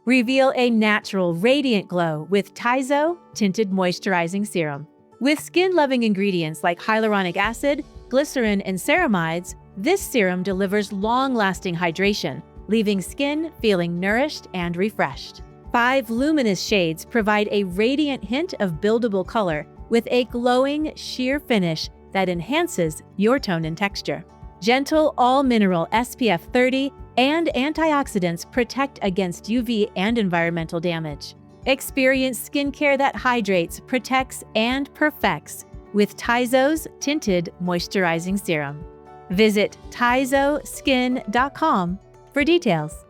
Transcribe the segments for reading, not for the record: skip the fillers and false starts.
Reveal a natural, radiant glow with Taiso Tinted Moisturizing Serum. With skin-loving ingredients like hyaluronic acid, glycerin, and ceramides, this serum delivers long-lasting hydration, leaving skin feeling nourished and refreshed. 5 luminous shades provide a radiant hint of buildable color with a glowing, sheer finish that enhances your tone and texture. Gentle, all-mineral SPF 30 and antioxidants protect against UV and environmental damage. Experience skincare that hydrates, protects, and perfects with Taiso's Tinted Moisturizing Serum. Visit taisoskin.com for details.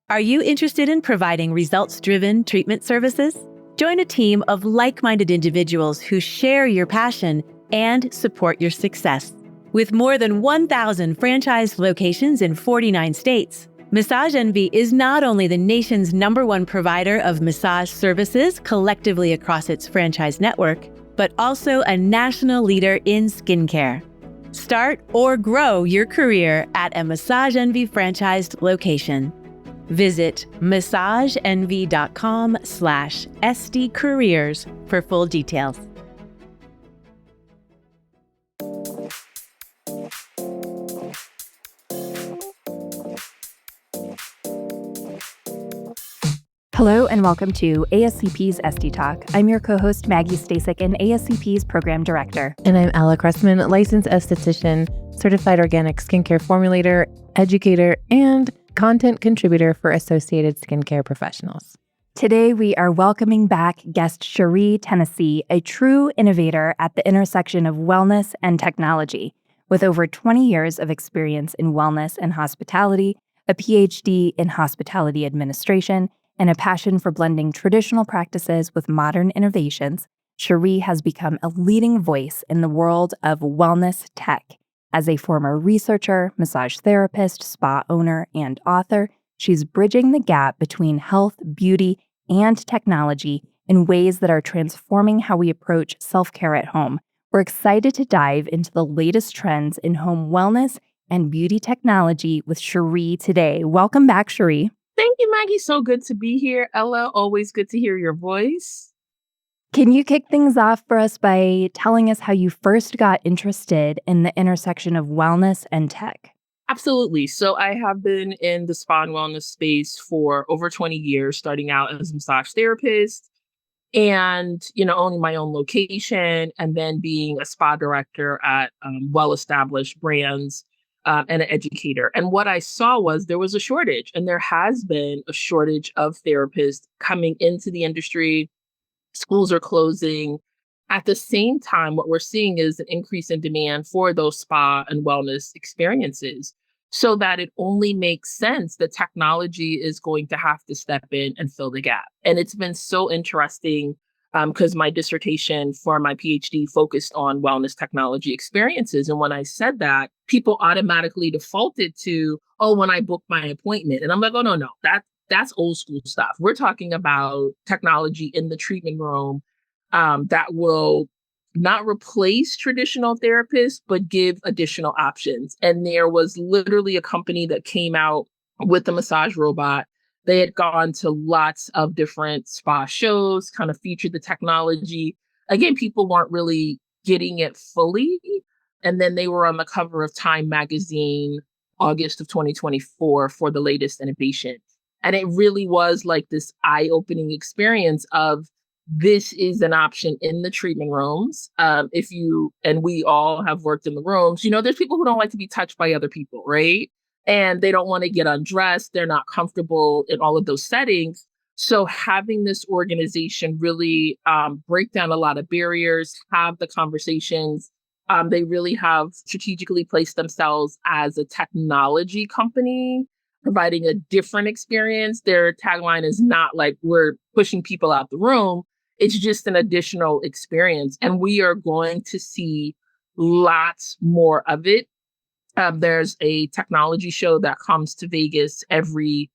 Are you interested in providing results-driven treatment services? Join a team of like-minded individuals who share your passion and support your success. With more than 1,000 franchised locations in 49 states, Massage Envy is not only the nation's #1 provider of massage services collectively across its franchise network, but also a national leader in skincare. Start or grow your career at a Massage Envy franchised location. Visit massageenvy.com/SDcareers for full details. Hello and welcome to ASCP's Esty Talk. I'm your co-host Maggie Staszcuk and ASCP's Program Director. And I'm Ella Cressman, licensed esthetician, certified organic skincare formulator, educator, and content contributor for Associated Skincare Professionals. Today we are welcoming back guest Sherrie Tennessee, a true innovator at the intersection of wellness and technology. With over 20 years of experience in wellness and hospitality, a PhD in hospitality administration, and a passion for blending traditional practices with modern innovations, Sherrie has become a leading voice in the world of wellness tech. As a former researcher, massage therapist, spa owner, and author, she's bridging the gap between health, beauty, and technology in ways that are transforming how we approach self-care at home. We're excited to dive into the latest trends in home wellness and beauty technology with Sherrie today. Welcome back, Sherrie. Thank you, Maggie. So good to be here. Ella, always good to hear your voice. Can you kick things off for us by telling us how you first got interested in the intersection of wellness and tech? Absolutely. So I have been in the spa and wellness space for over 20 years, starting out as a massage therapist and, owning my own location and then being a spa director at well-established brands. And an educator. And what I saw was there was a shortage, and there has been a shortage of therapists coming into the industry. Schools are closing. At the same time, what we're seeing is an increase in demand for those spa and wellness experiences, so that it only makes sense that technology is going to have to step in and fill the gap. And it's been so interesting because my dissertation for my PhD focused on wellness technology experiences. And when I said that, people automatically defaulted to, when I book my appointment. And I'm like, no, that's old school stuff. We're talking about technology in the treatment room that will not replace traditional therapists, but give additional options. And there was literally a company that came out with a massage robot. They had gone to lots of different spa shows, kind of featured the technology. Again, people weren't really getting it fully. And then they were on the cover of Time magazine, August of 2024 for the latest innovation. And it really was like this eye-opening experience of this is an option in the treatment rooms. And we all have worked in the rooms, there's people who don't like to be touched by other people, right? And they don't want to get undressed. They're not comfortable in all of those settings. So having this organization really break down a lot of barriers, have the conversations, they really have strategically placed themselves as a technology company, providing a different experience. Their tagline is not like we're pushing people out the room. It's just an additional experience. And we are going to see lots more of it. There's a technology show that comes to Vegas every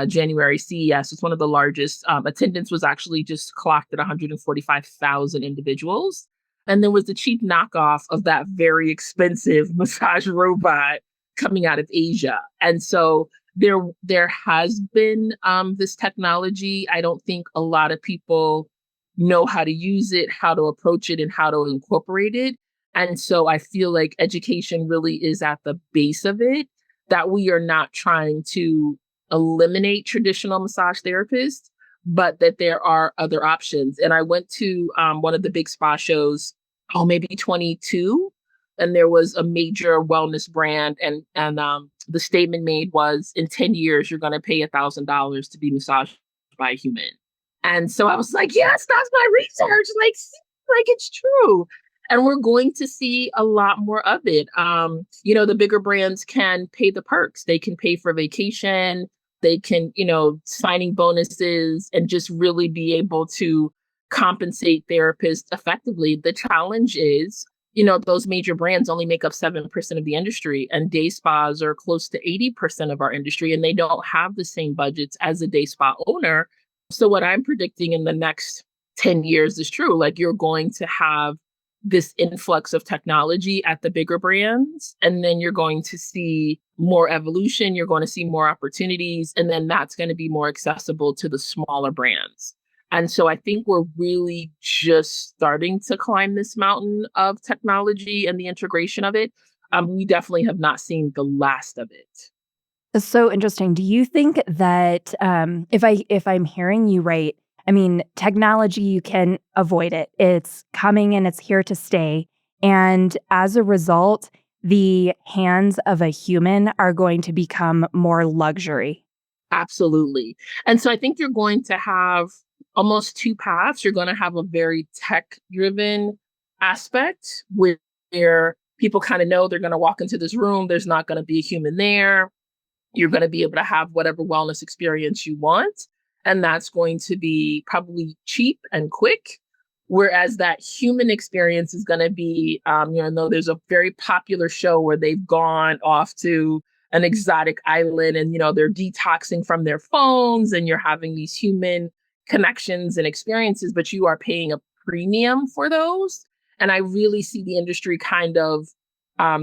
January, CES. It's one of the largest. Attendance was actually just clocked at 145,000 individuals. And there was the cheap knockoff of that very expensive massage robot coming out of Asia. And so there has been this technology. I don't think a lot of people know how to use it, how to approach it, and how to incorporate it. And so I feel like education really is at the base of it, that we are not trying to eliminate traditional massage therapists, but that there are other options. And I went to one of the big spa shows, maybe 22, and there was a major wellness brand, and the statement made was, in 10 years, you're going to pay $1,000 to be massaged by a human. And so I was like, yes, that's my research. Like it's true. And we're going to see a lot more of it. The bigger brands can pay the perks. They can pay for vacation. They can, signing bonuses, and just really be able to compensate therapists effectively. The challenge is, those major brands only make up 7% of the industry, and day spas are close to 80% of our industry, and they don't have the same budgets as a day spa owner. So what I'm predicting in the next 10 years is true. Like, you're going to have this influx of technology at the bigger brands, and then you're going to see more evolution, you're going to see more opportunities, and then that's going to be more accessible to the smaller brands. And so I think we're really just starting to climb this mountain of technology and the integration of it. We definitely have not seen the last of it. That's so interesting. Do you think that if I'm hearing you right, I mean, technology, you can avoid it. It's coming and it's here to stay. And as a result, the hands of a human are going to become more luxury. Absolutely. And so I think you're going to have almost two paths. You're going to have a very tech-driven aspect where people kind of know they're going to walk into this room, there's not going to be a human there. You're going to be able to have whatever wellness experience you want. And that's going to be probably cheap and quick. Whereas that human experience is going to be, there's a very popular show where they've gone off to an exotic island, and, they're detoxing from their phones, and you're having these human connections and experiences, but you are paying a premium for those. And I really see the industry kind of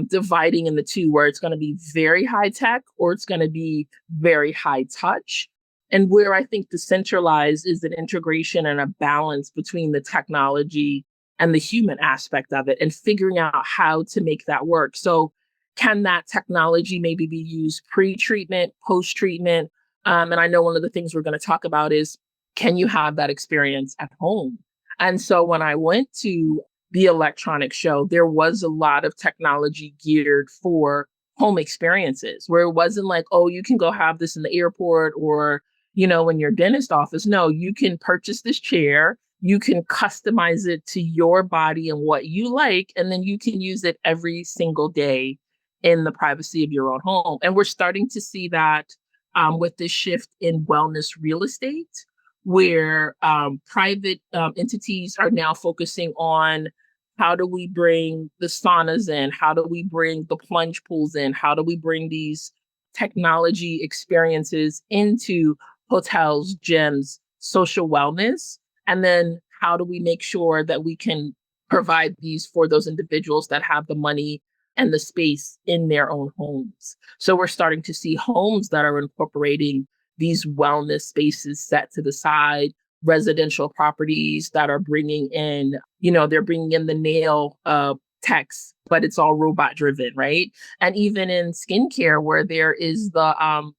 dividing in the two, where it's going to be very high tech or it's going to be very high touch. And where I think the centralized is an integration and a balance between the technology and the human aspect of it, and figuring out how to make that work. So can that technology maybe be used pre-treatment, post-treatment? And I know one of the things we're going to talk about is, can you have that experience at home? And so when I went to the electronic show, there was a lot of technology geared for home experiences, where it wasn't like, oh, you can go have this in the airport or, in your dentist office. No, you can purchase this chair, you can customize it to your body and what you like, and then you can use it every single day in the privacy of your own home. And we're starting to see that with this shift in wellness real estate, where private entities are now focusing on, how do we bring the saunas in? How do we bring the plunge pools in? How do we bring these technology experiences into hotels, gyms, social wellness? And then how do we make sure that we can provide these for those individuals that have the money and the space in their own homes? So we're starting to see homes that are incorporating these wellness spaces set to the side, residential properties that are bringing in, they're bringing in the nail techs, but it's all robot driven, right? And even in skincare, where there is the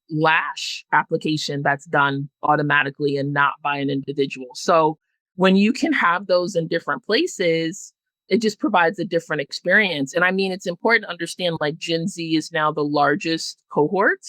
lash application that's done automatically and not by an individual. So when you can have those in different places, it just provides a different experience. And I mean, it's important to understand, like, Gen Z is now the largest cohort.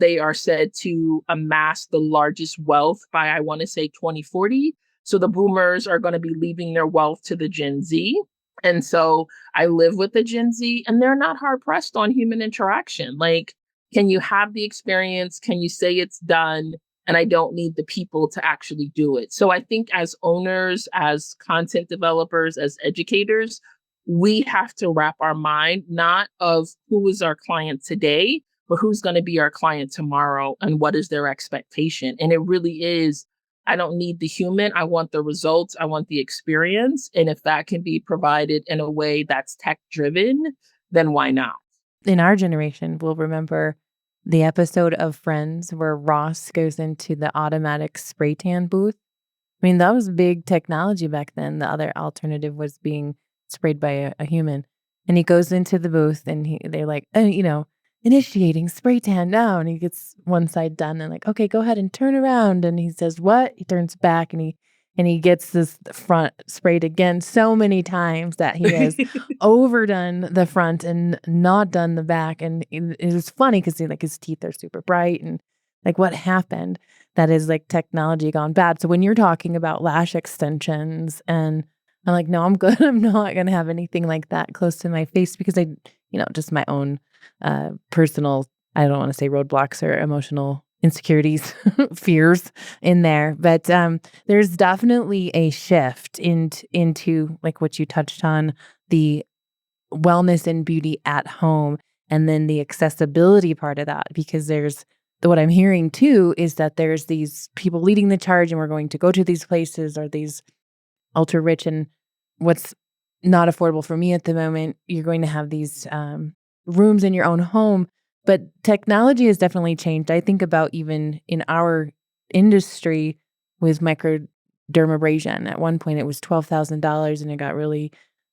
They are said to amass the largest wealth by, I want to say, 2040. So the boomers are going to be leaving their wealth to the Gen Z. And so I live with the Gen Z, and they're not hard pressed on human interaction. Like, can you have the experience? Can you say it's done? And I don't need the people to actually do it. So I think as owners, as content developers, as educators, we have to wrap our mind not of who is our client today, but who's going to be our client tomorrow, and what is their expectation. And it really is, I don't need the human. I want the results. I want the experience. And if that can be provided in a way that's tech driven, then why not? In our generation, we'll remember the episode of Friends where Ross goes into the automatic spray tan booth. I mean, that was big technology back then. The other alternative was being sprayed by a human. And he goes into the booth and they're like, initiating spray tan now. And he gets one side done and like, okay, go ahead and turn around. And he says, what? He turns back and he gets this front sprayed again so many times that he has overdone the front and not done the back. And it was funny because his teeth are super bright and like what happened? That is like technology gone bad. So when you're talking about lash extensions and I'm like, no, I'm good. I'm not going to have anything like that close to my face because just my own personal, I don't want to say roadblocks or emotional insecurities, fears in there. But there's definitely a shift into like what you touched on, the wellness and beauty at home, and then the accessibility part of that, because what I'm hearing too is that there's these people leading the charge and we're going to go to these places or these ultra rich and what's not affordable for me at the moment. You're going to have these rooms in your own home, but technology has definitely changed. I think about even in our industry with microdermabrasion. At one point it was $12,000 and it got really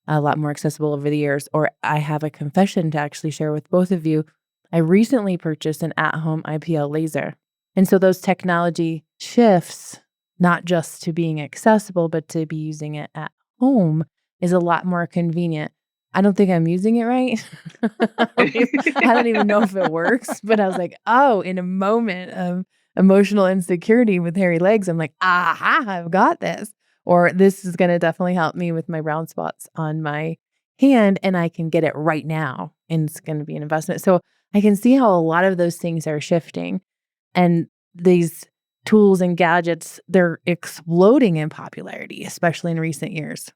a lot more accessible over the years. Or I have a confession to actually share with both of you. I recently purchased an at-home IPL laser. And so those technology shifts, not just to being accessible, but to be using it at home is a lot more convenient. I don't think I'm using it right. I don't even know if it works, but I was like, oh, in a moment of emotional insecurity with hairy legs, I'm like, aha, I've got this. Or this is going to definitely help me with my brown spots on my hand and I can get it right now. And it's going to be an investment. So I can see how a lot of those things are shifting. And these tools and gadgets, they're exploding in popularity, especially in recent years.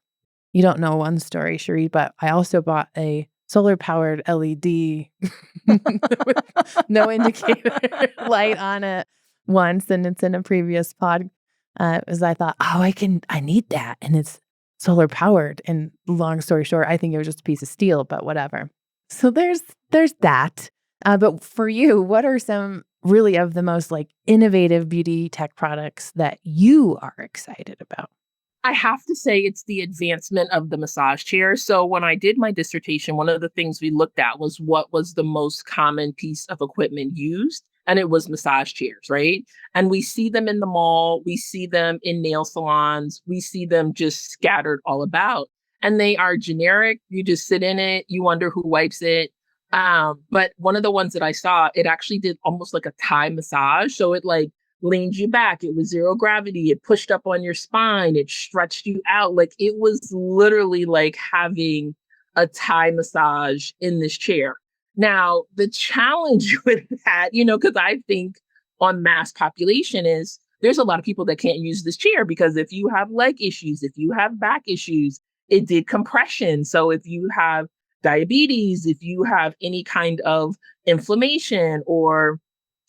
You don't know one story, Sherrie, but I also bought a solar-powered LED with no indicator light on it once, and it's in a previous pod. As I thought, I need that, and it's solar-powered. And long story short, I think it was just a piece of steel, but whatever. So there's that. But for you, what are some really of the most like innovative beauty tech products that you are excited about? I have to say it's the advancement of the massage chair. So when I did my dissertation, one of the things we looked at was what was the most common piece of equipment used. And it was massage chairs, right? And we see them in the mall. We see them in nail salons. We see them just scattered all about. And they are generic. You just sit in it. You wonder who wipes it. But one of the ones that I saw, it actually did almost like a Thai massage. So it like leaned you back. It was zero gravity. It pushed up on your spine. It stretched you out. Like it was literally like having a Thai massage in this chair. Now, the challenge with that, because I think on mass population is there's a lot of people that can't use this chair because if you have leg issues, if you have back issues, it did compression. So if you have diabetes, if you have any kind of inflammation or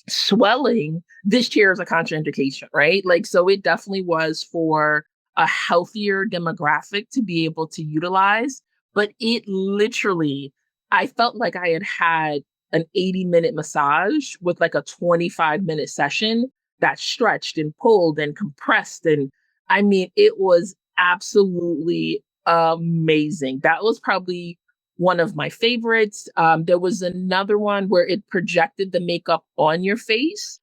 swelling, this chair is a contraindication, right? Like, so it definitely was for a healthier demographic to be able to utilize, but it literally, I felt like I had an 80-minute massage with like a 25-minute session that stretched and pulled and compressed. And I mean, it was absolutely amazing. That was probably one of my favorites. There was another one where it projected the makeup on your face.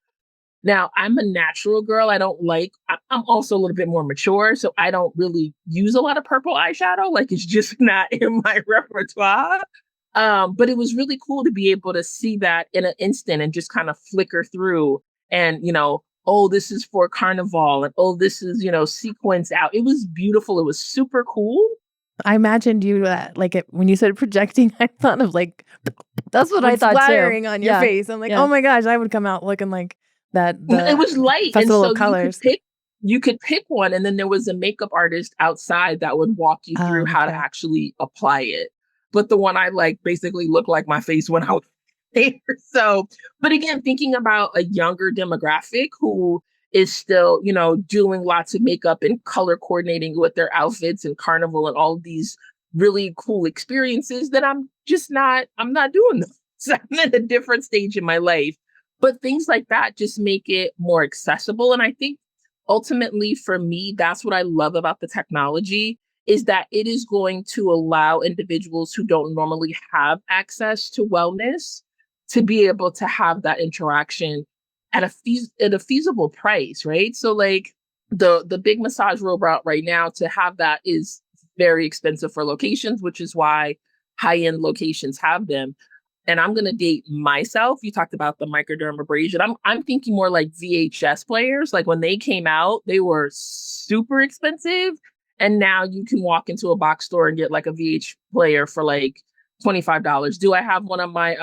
Now, I'm a natural girl. I'm also a little bit more mature, so I don't really use a lot of purple eyeshadow. Like it's just not in my repertoire. But it was really cool to be able to see that in an instant and just kind of flicker through and, oh, this is for carnival and oh, this is, sequence out. It was beautiful. It was super cool. I imagined you when you said projecting, I thought of like that's what I thought splattering too. on your face. I'm like, oh my gosh, I would come out looking like that. It was light, Festival and so of Colors. you could pick one, and then there was a makeup artist outside that would walk you through how to actually apply it. But the one I like basically looked like my face when I was there. So, but again, thinking about a younger demographic who is still, doing lots of makeup and color coordinating with their outfits and carnival and all these really cool experiences that I'm not doing them. So I'm at a different stage in my life. But things like that just make it more accessible. And I think ultimately for me, that's what I love about the technology is that it is going to allow individuals who don't normally have access to wellness to be able to have that interaction at a feasible price, right? So like the big massage robot right now to have that is very expensive for locations, which is why high-end locations have them. And I'm gonna date myself. You talked about the microdermabrasion. I'm thinking more like VHS players. Like when they came out, they were super expensive. And now you can walk into a box store and get like a VH player for like $25. Do I have one on my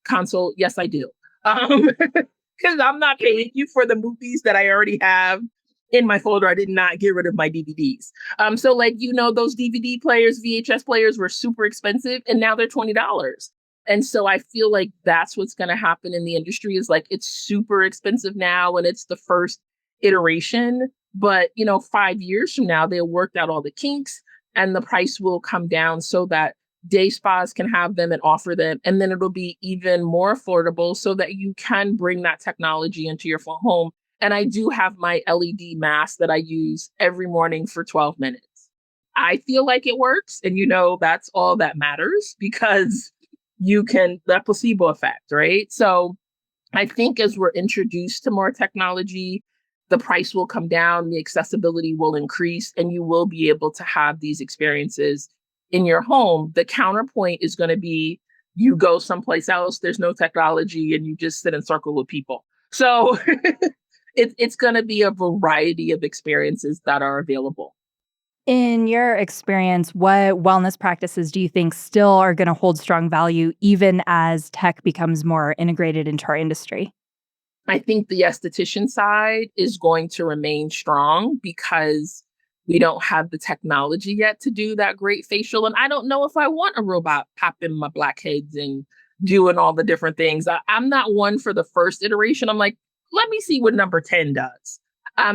console? Yes, I do. Because I'm not paying you for the movies that I already have in my folder. I did not get rid of my DVDs. So like, those DVD players, VHS players were super expensive and now they're $20. And so I feel like that's what's going to happen in the industry is like, it's super expensive now and it's the first iteration. But, 5 years from now, they'll work out all the kinks and the price will come down so that day spas can have them and offer them. And then it'll be even more affordable so that you can bring that technology into your home. And I do have my LED mask that I use every morning for 12 minutes. I feel like it works. And, that's all that matters because that placebo effect, right? So I think as we're introduced to more technology, the price will come down, the accessibility will increase, and you will be able to have these experiences in your home. The counterpoint is going to be you go someplace else, there's no technology, and you just sit in circle with people. So it's going to be a variety of experiences that are available. In your experience, what wellness practices do you think still are going to hold strong value even as tech becomes more integrated into our industry? I think the esthetician side is going to remain strong because we don't have the technology yet to do that great facial. And I don't know if I want a robot popping my blackheads and doing all the different things. I'm not one for the first iteration. I'm like, let me see what number 10 does.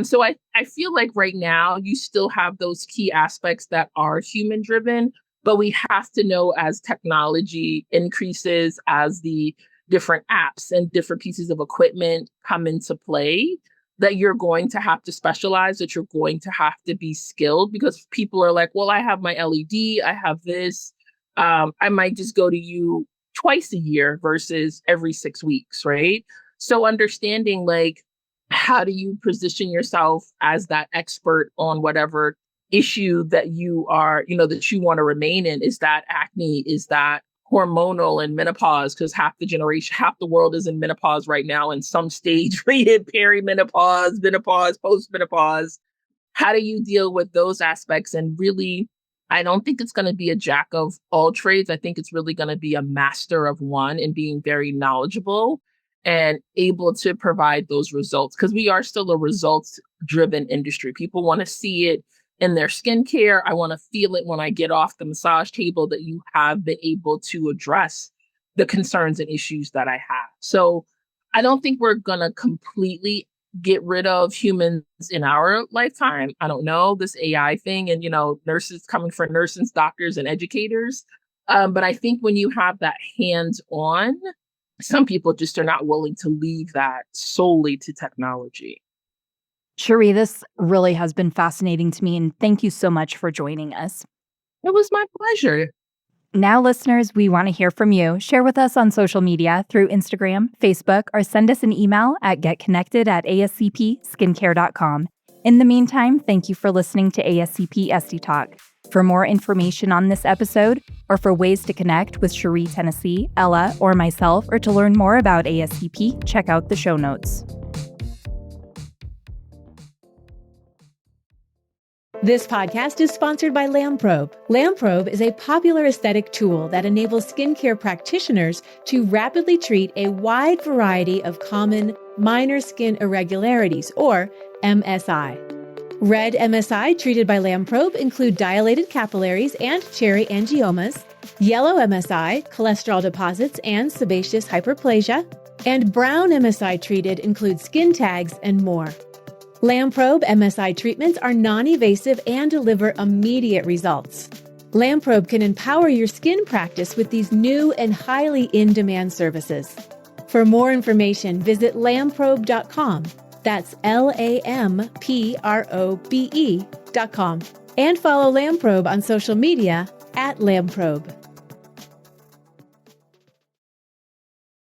So I feel like right now you still have those key aspects that are human driven, but we have to know as technology increases, as the different apps and different pieces of equipment come into play, that you're going to have to specialize, that you're going to have to be skilled because people are like, well, I have my LED, I have this. I might just go to you twice a year versus every 6 weeks, right? So understanding like, how do you position yourself as that expert on whatever issue that you are, that you want to remain in? Is that acne? Is that hormonal and menopause? Because half the world is in menopause right now in some stage, rated perimenopause, menopause, postmenopause. How do you deal with those aspects? And really, I don't think it's going to be a jack of all trades. I think it's really going to be a master of one and being very knowledgeable and able to provide those results because we are still a results-driven industry. People want to see it in their skincare. I want to feel it when I get off the massage table that you have been able to address the concerns and issues that I have. So I don't think we're going to completely get rid of humans in our lifetime. I don't know, this AI thing and, nurses coming for nurses, doctors, and educators. But I think when you have that hands-on, some people just are not willing to leave that solely to technology. Sherrie, this really has been fascinating to me, and thank you so much for joining us. It was my pleasure. Now, listeners, we want to hear from you. Share with us on social media through Instagram, Facebook, or send us an email at getconnected@ascpskincare.com. In the meantime, thank you for listening to ASCP Esty Talk. For more information on this episode, or for ways to connect with Sherrie Tennessee, Ella, or myself, or to learn more about ASCP, check out the show notes. This podcast is sponsored by Lamprobe. Lamprobe is a popular aesthetic tool that enables skincare practitioners to rapidly treat a wide variety of common minor skin irregularities, or MSI. Red MSI treated by Lamprobe include dilated capillaries and cherry angiomas, yellow MSI, cholesterol deposits and sebaceous hyperplasia, and brown MSI treated include skin tags and more. Lamprobe MSI treatments are non-invasive and deliver immediate results. Lamprobe can empower your skin practice with these new and highly in-demand services. For more information, visit lamprobe.com. That's LAMPROBE.com. And follow Lamprobe on social media @Lamprobe.